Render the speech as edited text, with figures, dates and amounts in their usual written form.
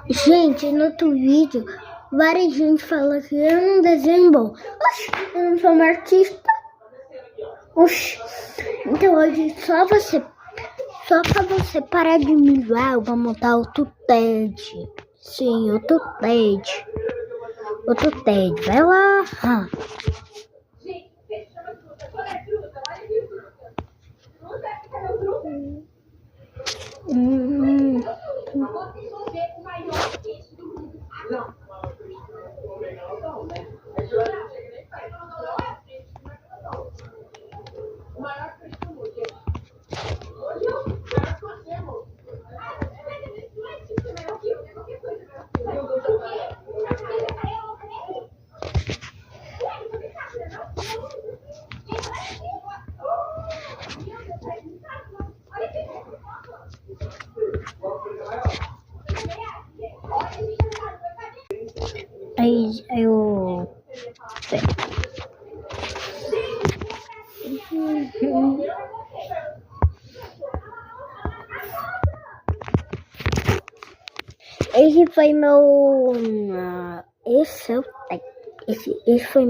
Gente, no outro vídeo, várias gente fala que eu não desenho bom. Oxi, eu não sou uma artista. Oxi. Então hoje só pra você parar de me zoar, eu vou montar outro TED. Sim, outro TED. Outro TED. Vai lá. Aí eu... Esse foi meu... Esse foi